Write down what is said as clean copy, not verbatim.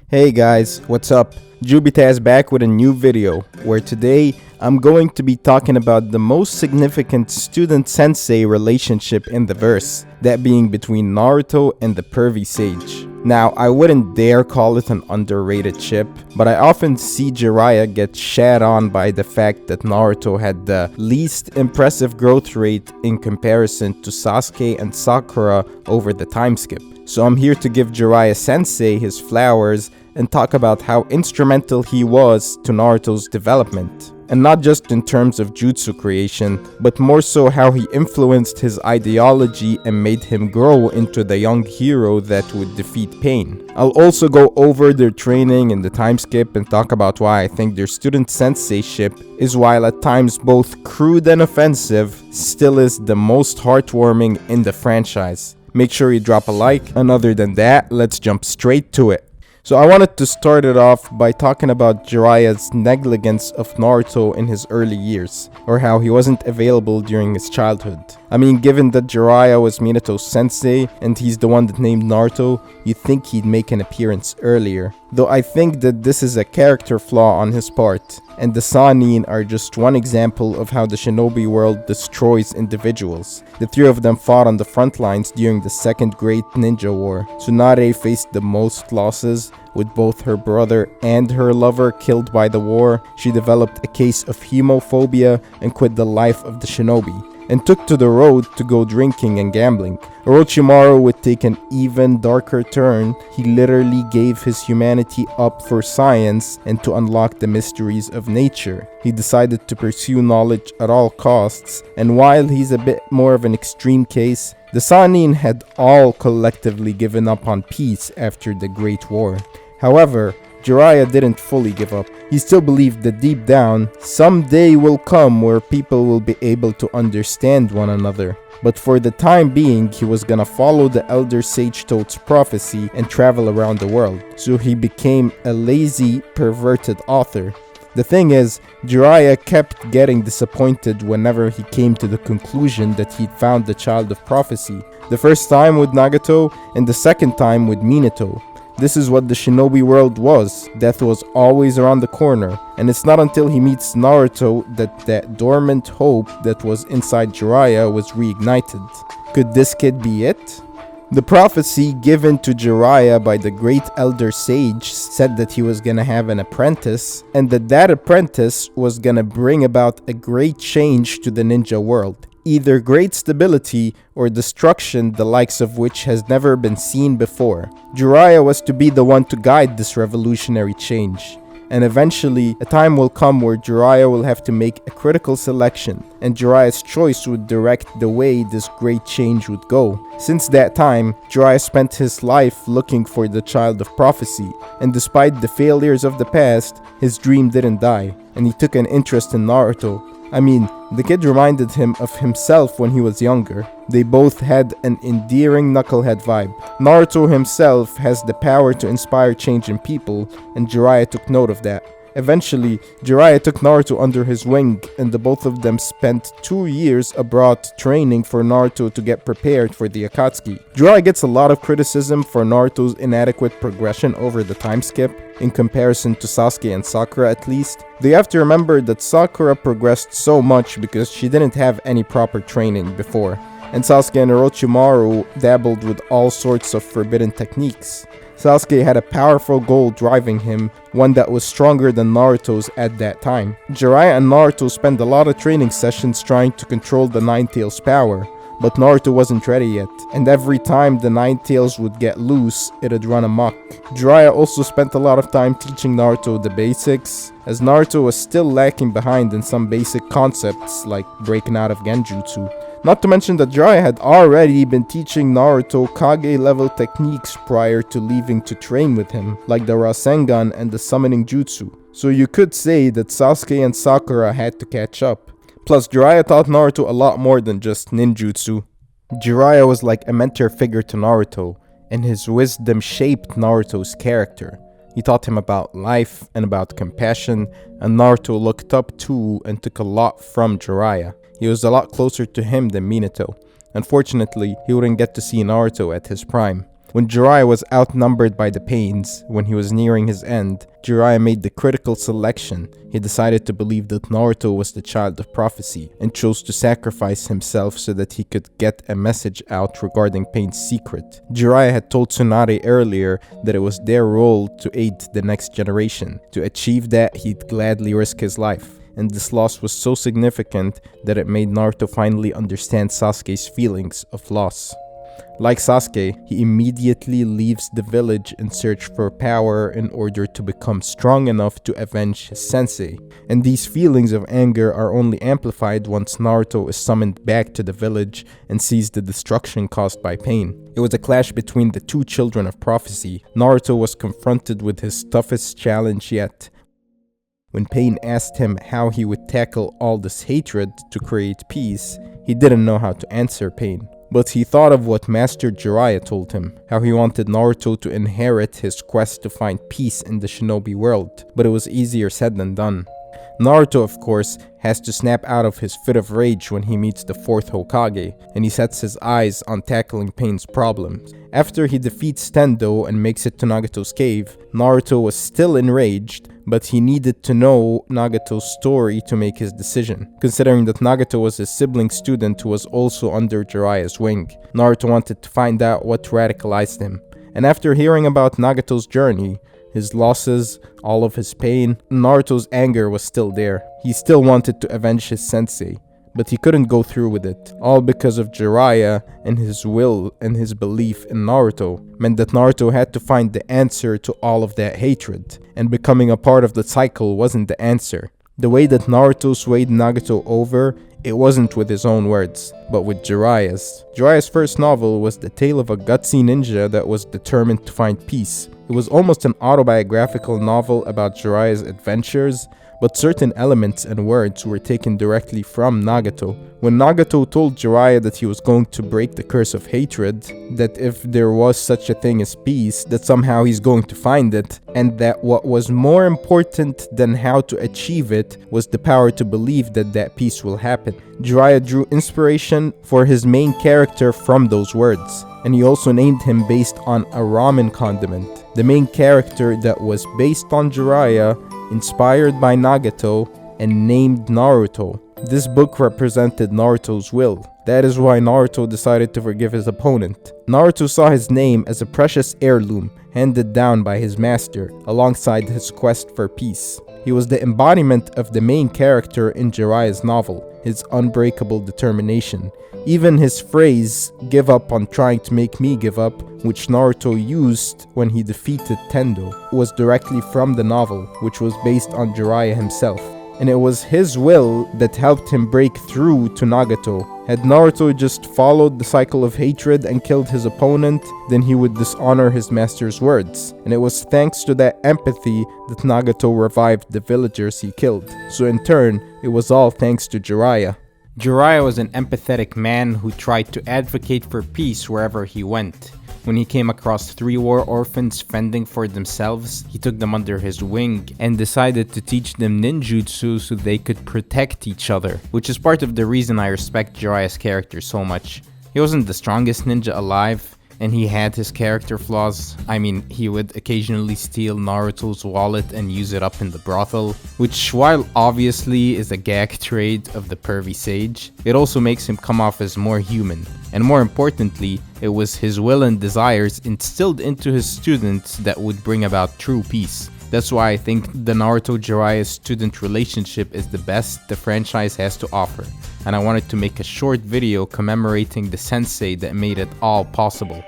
Hey guys, what's up? Jubita back with a new video, where today I'm going to be talking about the most significant student-sensei relationship in the verse, that being between Naruto and the pervy sage. Now, I wouldn't dare call it an underrated ship, but I often see Jiraiya get shat on by the fact that Naruto had the least impressive growth rate in comparison to Sasuke and Sakura over the time skip. So I'm here to give Jiraiya Sensei his flowers and talk about how instrumental he was to Naruto's development. And not just in terms of jutsu creation, but more so how he influenced his ideology and made him grow into the young hero that would defeat pain. I'll also go over their training in the time skip and talk about why I think their student sensei-ship is, while at times both crude and offensive, still is the most heartwarming in the franchise. Make sure you drop a like, and other than that, let's jump straight to it. So I wanted to start it off by talking about Jiraiya's negligence of Naruto in his early years, or how he wasn't available during his childhood. I mean, given that Jiraiya was Minato's sensei, and he's the one that named Naruto, you'd think he'd make an appearance earlier. Though I think that this is a character flaw on his part, and the Sannin are just one example of how the shinobi world destroys individuals. The three of them fought on the front lines during the Second Great Ninja War. Tsunade faced the most losses, with both her brother and her lover killed by the war. She developed a case of hemophobia and quit the life of the shinobi, and took to the road to go drinking and gambling. Orochimaru would take an even darker turn. He literally gave his humanity up for science and to unlock the mysteries of nature. He decided to pursue knowledge at all costs, and while he's a bit more of an extreme case, the Sannin had all collectively given up on peace after the Great War. However, Jiraiya didn't fully give up. He still believed that deep down, someday will come where people will be able to understand one another. But for the time being, he was gonna follow the Elder Sage Toad's prophecy and travel around the world. So he became a lazy, perverted author. The thing is, Jiraiya kept getting disappointed whenever he came to the conclusion that he'd found the Child of Prophecy. The first time with Nagato, and the second time with Minato. This is what the shinobi world was. Death was always around the corner, and it's not until he meets Naruto that dormant hope that was inside Jiraiya was reignited. Could this kid be it? The prophecy given to Jiraiya by the great elder sage said that he was gonna have an apprentice, and that apprentice was gonna bring about a great change to the ninja world. Either great stability or destruction, the likes of which has never been seen before. Jiraiya was to be the one to guide this revolutionary change. And eventually, a time will come where Jiraiya will have to make a critical selection, and Jiraiya's choice would direct the way this great change would go. Since that time, Jiraiya spent his life looking for the Child of Prophecy, and despite the failures of the past, his dream didn't die, and he took an interest in Naruto. I mean, the kid reminded him of himself when he was younger. They both had an endearing knucklehead vibe. Naruto himself has the power to inspire change in people, and Jiraiya took note of that. Eventually, Jiraiya took Naruto under his wing, and the both of them spent 2 years abroad training for Naruto to get prepared for the Akatsuki. Jiraiya gets a lot of criticism for Naruto's inadequate progression over the time skip, in comparison to Sasuke and Sakura at least. They have to remember that Sakura progressed so much because she didn't have any proper training before, and Sasuke and Orochimaru dabbled with all sorts of forbidden techniques. Sasuke had a powerful goal driving him, one that was stronger than Naruto's at that time. Jiraiya and Naruto spent a lot of training sessions trying to control the Nine Tails' power, but Naruto wasn't ready yet, and every time the Nine Tails would get loose, it'd run amok. Jiraiya also spent a lot of time teaching Naruto the basics, as Naruto was still lacking behind in some basic concepts like breaking out of Genjutsu. Not to mention that Jiraiya had already been teaching Naruto Kage level techniques prior to leaving to train with him, like the Rasengan and the summoning jutsu. So you could say that Sasuke and Sakura had to catch up. Plus, Jiraiya taught Naruto a lot more than just ninjutsu. Jiraiya was like a mentor figure to Naruto, and his wisdom shaped Naruto's character. He taught him about life and about compassion, and Naruto looked up to and took a lot from Jiraiya. He was a lot closer to him than Minato. Unfortunately, he wouldn't get to see Naruto at his prime. When Jiraiya was outnumbered by the pains, when he was nearing his end, Jiraiya made the critical selection. He decided to believe that Naruto was the child of prophecy and chose to sacrifice himself so that he could get a message out regarding Pain's secret. Jiraiya had told Tsunade earlier that it was their role to aid the next generation. To achieve that, he'd gladly risk his life. And this loss was so significant that it made Naruto finally understand Sasuke's feelings of loss. Like Sasuke, he immediately leaves the village in search for power in order to become strong enough to avenge his sensei. And these feelings of anger are only amplified once Naruto is summoned back to the village and sees the destruction caused by Pain. It was a clash between the two children of prophecy. Naruto was confronted with his toughest challenge yet. When Pain asked him how he would tackle all this hatred to create peace, he didn't know how to answer Pain. But he thought of what Master Jiraiya told him, how he wanted Naruto to inherit his quest to find peace in the shinobi world, but it was easier said than done. Naruto, of course, has to snap out of his fit of rage when he meets the 4th Hokage, and he sets his eyes on tackling Pain's problems. After he defeats Tendo and makes it to Nagato's cave, Naruto was still enraged, but he needed to know Nagato's story to make his decision, considering that Nagato was his sibling student who was also under Jiraiya's wing. Naruto wanted to find out what radicalized him, and after hearing about Nagato's journey, his losses, all of his pain, Naruto's anger was still there. He still wanted to avenge his sensei, but he couldn't go through with it, all because of Jiraiya and his will and his belief in Naruto meant that Naruto had to find the answer to all of that hatred, and becoming a part of the cycle wasn't the answer. The way that Naruto swayed Nagato over, it wasn't with his own words, but with Jiraiya's. Jiraiya's first novel was the tale of a gutsy ninja that was determined to find peace. It was almost an autobiographical novel about Jiraiya's adventures, but certain elements and words were taken directly from Nagato. When Nagato told Jiraiya that he was going to break the curse of hatred, that if there was such a thing as peace, that somehow he's going to find it, and that what was more important than how to achieve it was the power to believe that that peace will happen. Jiraiya drew inspiration for his main character from those words, and he also named him based on a ramen condiment. The main character that was based on Jiraiya, inspired by Nagato, and named Naruto. This book represented Naruto's will. That is why Naruto decided to forgive his opponent. Naruto saw his name as a precious heirloom handed down by his master, alongside his quest for peace. He was the embodiment of the main character in Jiraiya's novel, his unbreakable determination. Even his phrase, "give up on trying to make me give up," which Naruto used when he defeated Tendo, was directly from the novel, which was based on Jiraiya himself. And it was his will that helped him break through to Nagato. Had Naruto just followed the cycle of hatred and killed his opponent, then he would dishonor his master's words. And it was thanks to that empathy that Nagato revived the villagers he killed. So in turn, it was all thanks to Jiraiya. Jiraiya was an empathetic man who tried to advocate for peace wherever he went. When he came across 3 war orphans fending for themselves, he took them under his wing and decided to teach them ninjutsu so they could protect each other, which is part of the reason I respect Jiraiya's character so much. He wasn't the strongest ninja alive, and he had his character flaws. I mean, he would occasionally steal Naruto's wallet and use it up in the brothel, which while obviously is a gag trait of the pervy sage, it also makes him come off as more human. And more importantly, it was his will and desires instilled into his students that would bring about true peace. That's why I think the Naruto-Jiraiya student relationship is the best the franchise has to offer, and I wanted to make a short video commemorating the sensei that made it all possible.